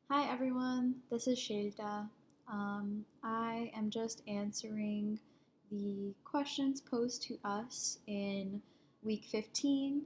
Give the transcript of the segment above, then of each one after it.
Hi everyone, this is Shelta. I am just answering the questions posed to us in week 15.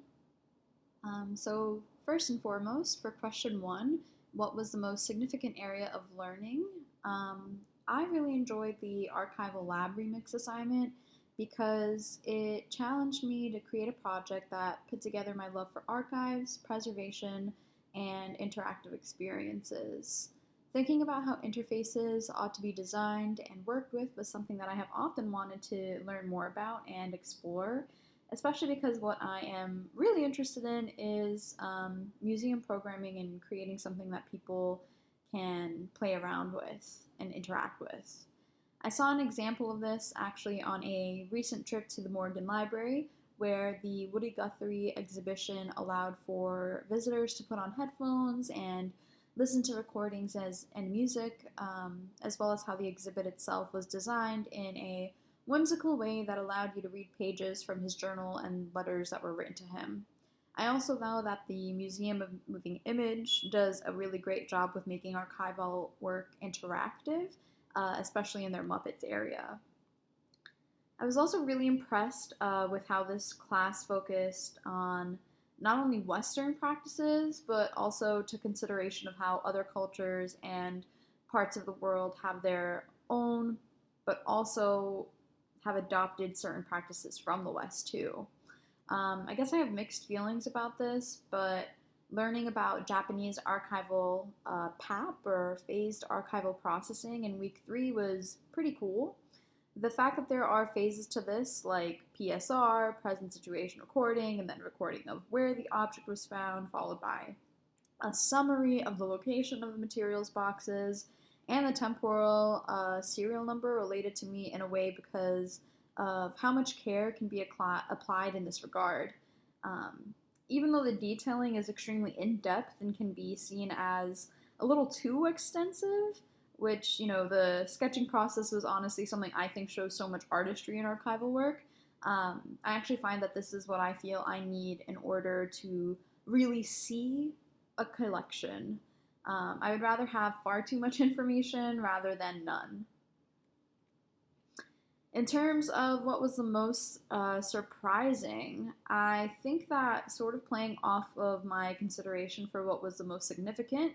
First and foremost, for question one, what was the most significant area of learning? I really enjoyed the archival lab remix assignment because it challenged me to create a project that put together my love for archives, preservation, and interactive experiences. Thinking about how interfaces ought to be designed and worked with was something that I have often wanted to learn more about and explore, especially because what I am really interested in is museum programming and creating something that people can play around with and interact with. I saw an example of this actually on a recent trip to the Morgan Library, where the Woody Guthrie exhibition allowed for visitors to put on headphones and listen to recordings and music, as well as how the exhibit itself was designed in a whimsical way that allowed you to read pages from his journal and letters that were written to him. I also know that the Museum of Moving Image does a really great job with making archival work interactive, especially in their Muppets area. I was also really impressed with how this class focused on not only Western practices, but also took consideration of how other cultures and parts of the world have their own, but also have adopted certain practices from the West too. I guess I have mixed feelings about this, but learning about Japanese archival PAP or phased archival processing in week three was pretty cool. The fact that there are phases to this, like PSR, present situation recording, and then recording of where the object was found, followed by a summary of the location of the materials boxes, and the temporal serial number related to me in a way because of how much care can be applied in this regard. Even though the detailing is extremely in depth and can be seen as a little too extensive, which, the sketching process is honestly something I think shows so much artistry in archival work. I actually find that this is what I feel I need in order to really see a collection. I would rather have far too much information rather than none. In terms of what was the most surprising, I think that sort of playing off of my consideration for what was the most significant,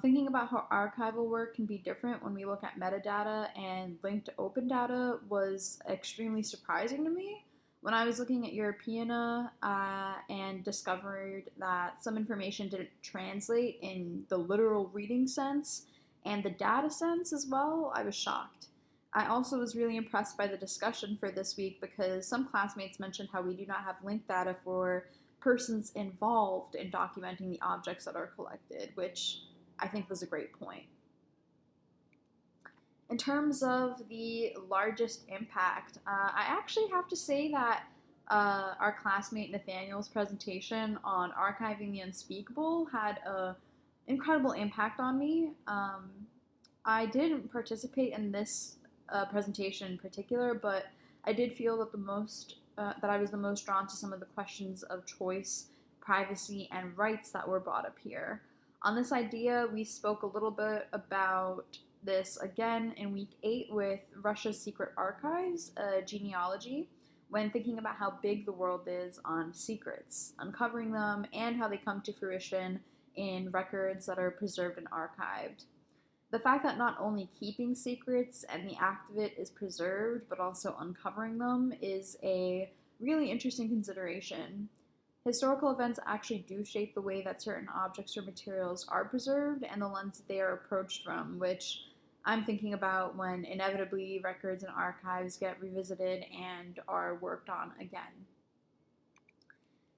thinking about how archival work can be different when we look at metadata and linked to open data was extremely surprising to me. When I was looking at Europeana and discovered that some information didn't translate in the literal reading sense and the data sense as well, I was shocked. I also was really impressed by the discussion for this week because some classmates mentioned how we do not have linked data for persons involved in documenting the objects that are collected, which I think was a great point. In terms of the largest impact, I actually have to say that our classmate Nathaniel's presentation on archiving the unspeakable had an incredible impact on me. I didn't participate in this presentation in particular, but I did feel that that I was the most drawn to some of the questions of choice, privacy, and rights that were brought up here. On this idea, we spoke a little bit about this again in week 8 with Russia's secret archives, genealogy, when thinking about how big the world is on secrets, uncovering them, and how they come to fruition in records that are preserved and archived. The fact that not only keeping secrets and the act of it is preserved, but also uncovering them is a really interesting consideration. Historical events actually do shape the way that certain objects or materials are preserved and the lens that they are approached from, which I'm thinking about when inevitably records and archives get revisited and are worked on again.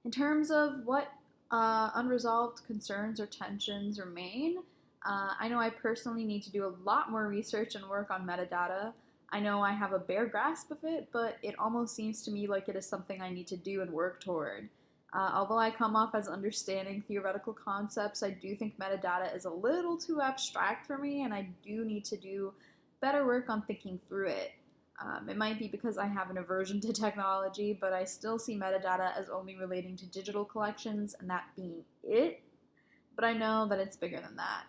In terms of what unresolved concerns or tensions remain, I know I personally need to do a lot more research and work on metadata. I know I have a bare grasp of it, but it almost seems to me like it is something I need to do and work toward. Although I come off as understanding theoretical concepts, I do think metadata is a little too abstract for me, and I do need to do better work on thinking through it. It might be because I have an aversion to technology, but I still see metadata as only relating to digital collections and that being it. But I know that it's bigger than that.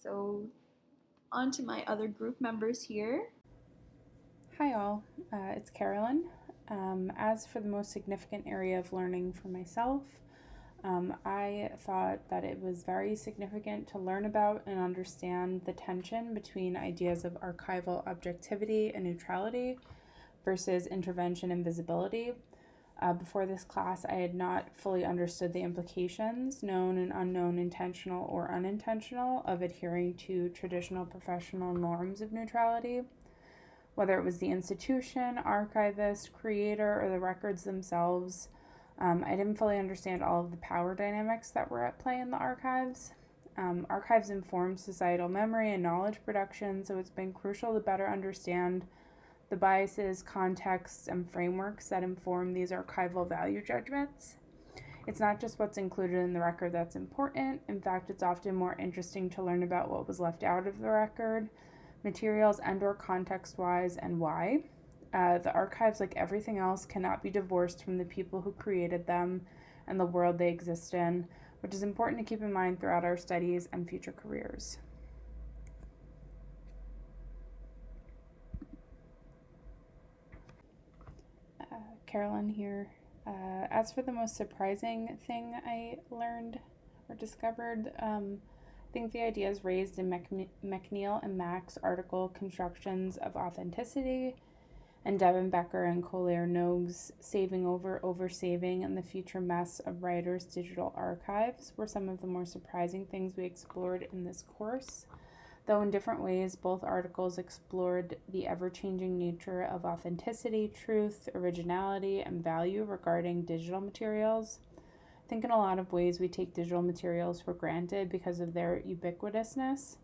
So on to my other group members here. Hi all, it's Carolyn. As for the most significant area of learning for myself, I thought that it was very significant to learn about and understand the tension between ideas of archival objectivity and neutrality versus intervention and visibility. Before this class, I had not fully understood the implications, known and unknown, intentional or unintentional, of adhering to traditional professional norms of neutrality. Whether it was the institution, archivist, creator, or the records themselves, I didn't fully understand all of the power dynamics that were at play in the archives. Archives inform societal memory and knowledge production, so it's been crucial to better understand the biases, contexts, and frameworks that inform these archival value judgments. It's not just what's included in the record that's important. In fact, it's often more interesting to learn about what was left out of the record, materials and/or context-wise, and why. The archives, like everything else, cannot be divorced from the people who created them and the world they exist in, which is important to keep in mind throughout our studies and future careers. Carolyn here. As for the most surprising thing I learned or discovered, I think the ideas raised in McNeil and Mack's article Constructions of Authenticity and Devin Becker and Collier Nogue's Saving Over Oversaving and the Future Mess of Writers' Digital Archives were some of the more surprising things we explored in this course. Though in different ways, both articles explored the ever-changing nature of authenticity, truth, originality, and value regarding digital materials. I think in a lot of ways we take digital materials for granted because of their ubiquitousness.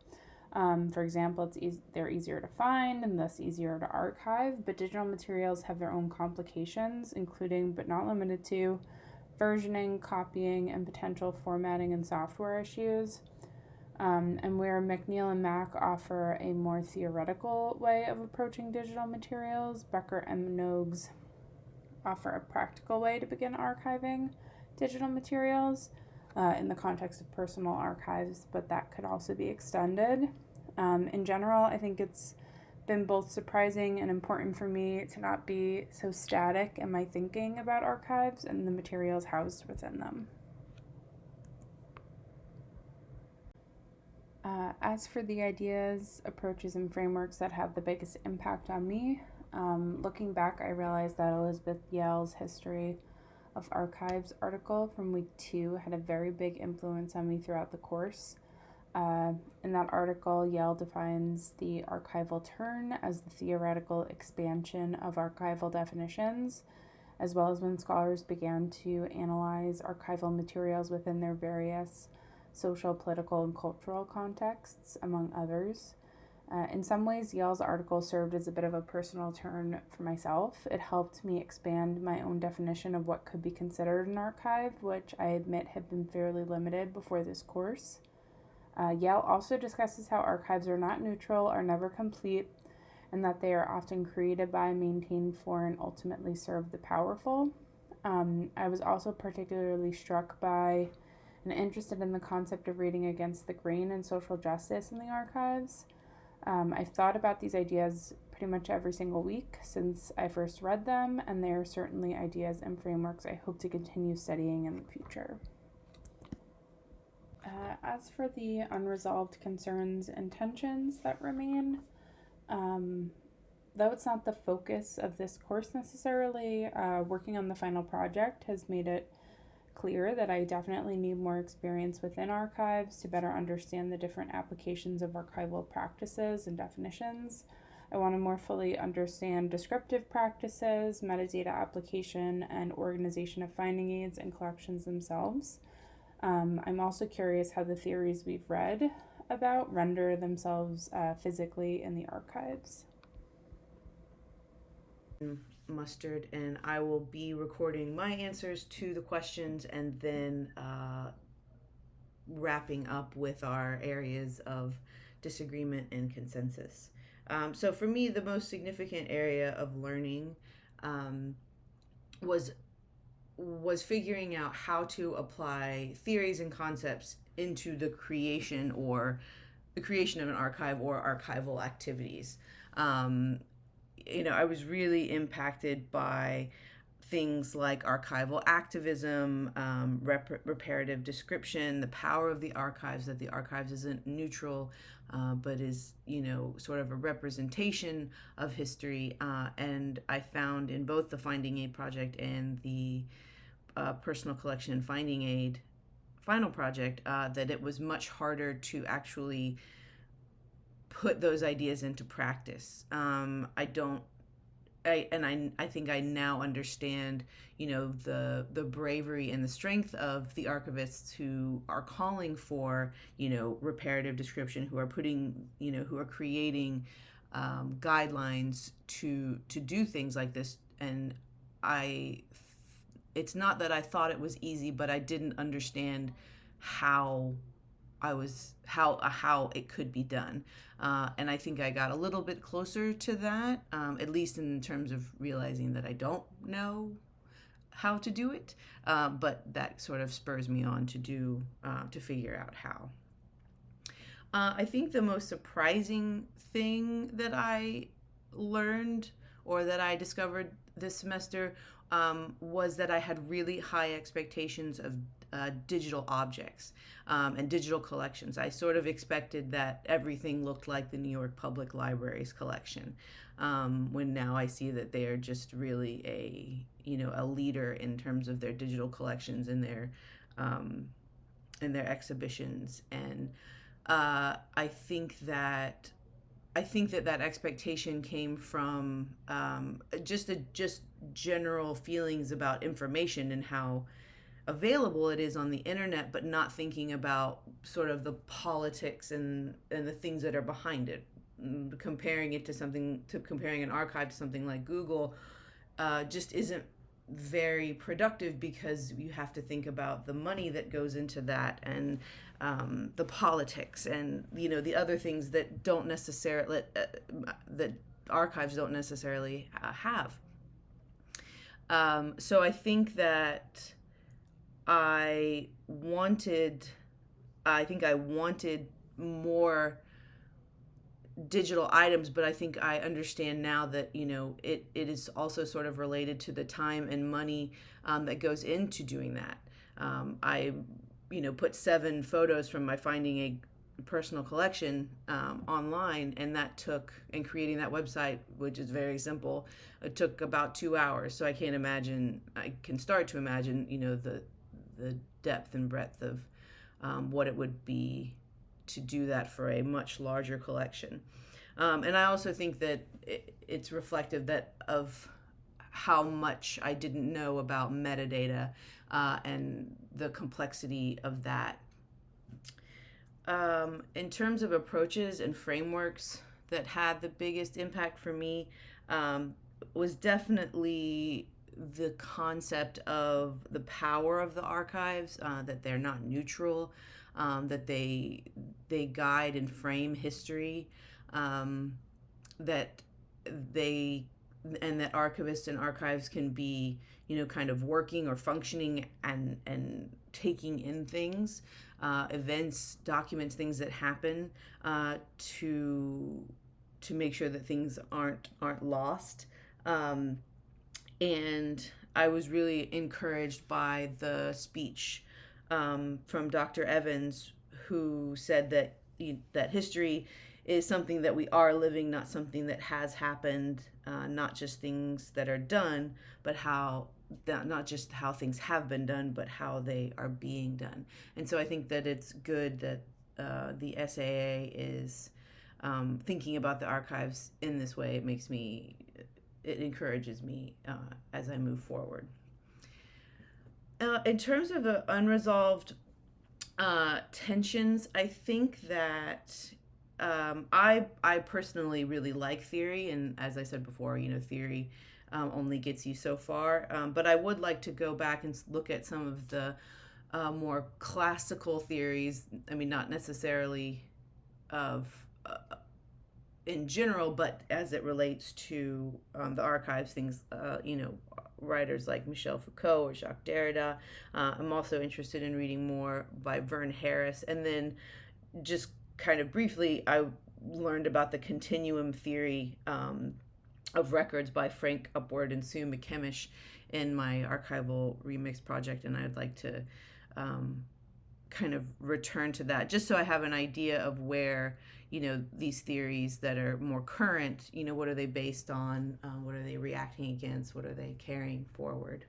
For example, they're easier to find and thus easier to archive, but digital materials have their own complications, including but not limited to versioning, copying, and potential formatting and software issues. And where McNeil and Mack offer a more theoretical way of approaching digital materials, Becker and Nogues offer a practical way to begin archiving digital materials in the context of personal archives, but that could also be extended. In general, I think it's been both surprising and important for me to not be so static in my thinking about archives and the materials housed within them. As for the ideas, approaches, and frameworks that have the biggest impact on me, looking back, I realized that Elizabeth Yale's History of Archives article from week 2 had a very big influence on me throughout the course. In that article, Yale defines the archival turn as the theoretical expansion of archival definitions, as well as when scholars began to analyze archival materials within their various social, political, and cultural contexts, among others. In some ways, Yale's article served as a bit of a personal turn for myself. It helped me expand my own definition of what could be considered an archive, which I admit had been fairly limited before this course. Yale also discusses how archives are not neutral, are never complete, and that they are often created by, maintained for, and ultimately serve the powerful. I was also particularly struck by and interested in the concept of reading against the grain and social justice in the archives. I've thought about these ideas pretty much every single week since I first read them, and they are certainly ideas and frameworks I hope to continue studying in the future. As for the unresolved concerns and tensions that remain, though it's not the focus of this course necessarily, working on the final project has made it clear that I definitely need more experience within archives to better understand the different applications of archival practices and definitions. I want to more fully understand descriptive practices, metadata application, and organization of finding aids and collections themselves. I'm also curious how the theories we've read about render themselves physically in the archives. Mustard, and I will be recording my answers to the questions and then wrapping up with our areas of disagreement and consensus. So for me, the most significant area of learning was figuring out how to apply theories and concepts into the creation or the creation of an archive or archival activities. Um, I was really impacted by things like archival activism, reparative description, the power of the archives, that the archives isn't neutral, but is, sort of a representation of history. And I found in both the Finding Aid project and the Personal Collection and Finding Aid final project that it was much harder to actually put those ideas into practice. I don't I think I now understand, the bravery and the strength of the archivists who are calling for, reparative description, who are putting, who are creating guidelines to do things like this. And I, it's not that I thought it was easy, but I didn't understand how how it could be done, and I think I got a little bit closer to that, at least in terms of realizing that I don't know how to do it, but that sort of spurs me on to figure out how. I think the most surprising thing that I learned or that I discovered this semester was that I had really high expectations of digital objects and digital collections. I sort of expected that everything looked like the New York Public Library's collection, when now I see that they are just really a leader in terms of their digital collections and their exhibitions. And I think that that expectation came from just general feelings about information and how available it is on the internet, but not thinking about sort of the politics and the things that are behind it. Comparing an archive to something like Google just isn't very productive, because you have to think about the money that goes into that, and the politics, and the other things that don't necessarily that archives don't necessarily have. So I think that I wanted I wanted more digital items, but I think I understand now that it is also sort of related to the time and money that goes into doing that. I put 7 photos from my Finding a Personal Collection online, and creating that website, which is very simple, it took about 2 hours. So I can start to imagine the depth and breadth of what it would be to do that for a much larger collection. And I also think that it's reflective of how much I didn't know about metadata and the complexity of that. In terms of approaches and frameworks that had the biggest impact for me, was definitely the concept of the power of the archives, that they're not neutral, that they guide and frame history, that that archivists and archives can be, kind of working or functioning and taking in things, events, documents, things that happen, to make sure that things aren't lost. And I was really encouraged by the speech from Dr. Evans, who said that history is something that we are living, not something that has happened, not just things that are done, but not just how things have been done, but how they are being done. And so I think that it's good that the SAA is thinking about the archives in this way. It encourages me as I move forward. In terms of the unresolved tensions, I think that I personally really like theory, and as I said before, theory only gets you so far. But I would like to go back and look at some of the more classical theories. I mean, not necessarily of in general, but as it relates to the archives, things, writers like Michel Foucault or Jacques Derrida. I'm also interested in reading more by Vern Harris, and then just kind of briefly, I learned about the continuum theory of records by Frank Upward and Sue McKemish in my archival remix project, and I'd like to kind of return to that just so I have an idea of where, these theories that are more current, what are they based on? What are they reacting against? What are they carrying forward?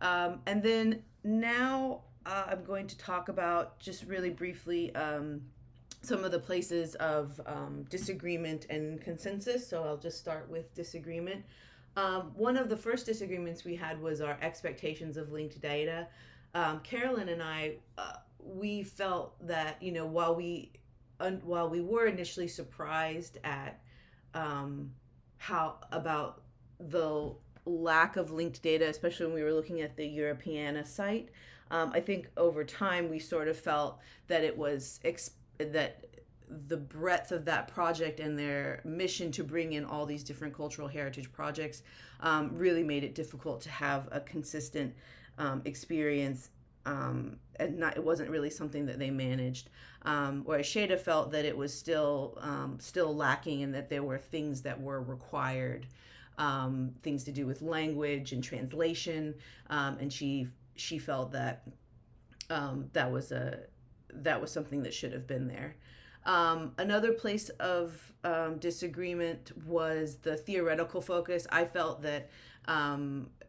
And then now I'm going to talk about just really briefly some of the places of disagreement and consensus. So I'll just start with disagreement. One of the first disagreements we had was our expectations of linked data. Carolyn and I, we felt that, while we were initially surprised at how about the lack of linked data, especially when we were looking at the Europeana site, I think over time we sort of felt that it was that the breadth of that project and their mission to bring in all these different cultural heritage projects really made it difficult to have a consistent experience, and it wasn't really something that they managed. Whereas Shada felt that it was still lacking, and that there were things that were required, things to do with language and translation, and she felt that that was something that should have been there. Another place of disagreement was the theoretical focus. I felt that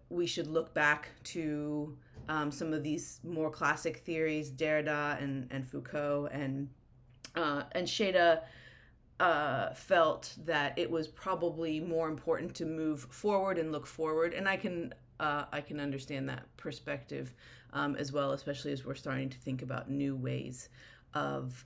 we should look back to some of these more classic theories, Derrida and Foucault, and Shada felt that it was probably more important to move forward and look forward, and I can understand that perspective as well, especially as we're starting to think about new ways of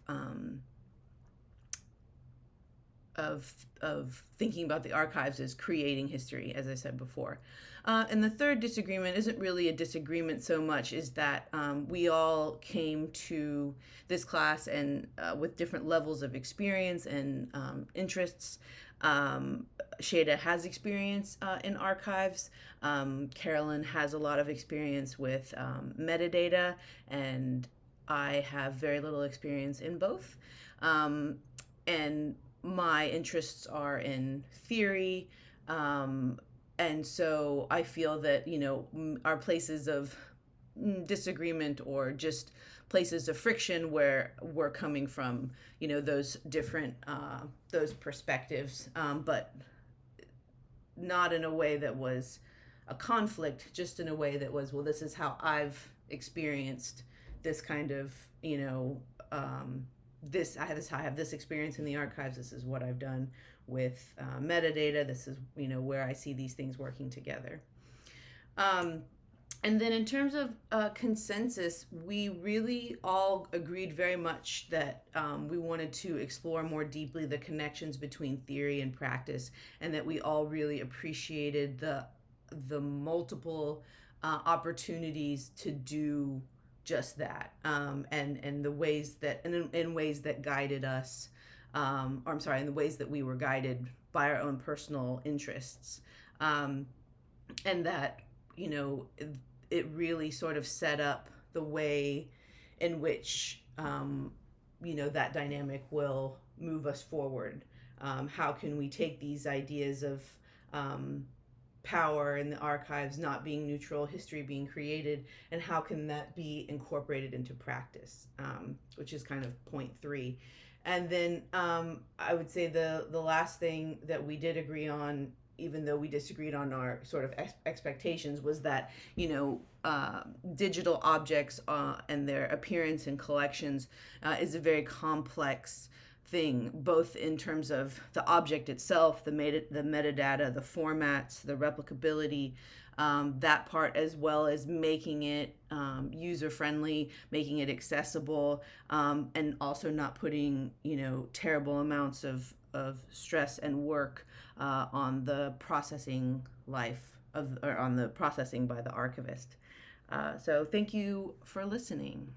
thinking about the archives as creating history, as I said before. And the third disagreement isn't really a disagreement so much as that we all came to this class and with different levels of experience and interests. Shada has experience in archives. Carolyn has a lot of experience with metadata, and I have very little experience in both. And my interests are in theory, and so I feel that our places of disagreement or just places of friction where we're coming from, those different those perspectives, but not in a way that was a conflict, just in a way that was, well, this is how I've experienced this kind of I have this experience in the archives. This is what I've done with metadata. This is where I see these things working together. And then in terms of consensus, we really all agreed very much that we wanted to explore more deeply the connections between theory and practice, and that we all really appreciated the multiple opportunities to do just that, and the ways that, in ways that guided us, in the ways that we were guided by our own personal interests, and that it really sort of set up the way in which that dynamic will move us forward. How can we take these ideas of power in the archives not being neutral, history being created, and how can that be incorporated into practice, which is kind of point 3. And then I would say the last thing that we did agree on, even though we disagreed on our sort of expectations, was that digital objects and their appearance in collections is a very complex thing, both in terms of the object itself, the metadata, the formats, the replicability, that part, as well as making it user-friendly, making it accessible, and also not putting terrible amounts of stress and work on the processing on the processing by the archivist. So thank you for listening.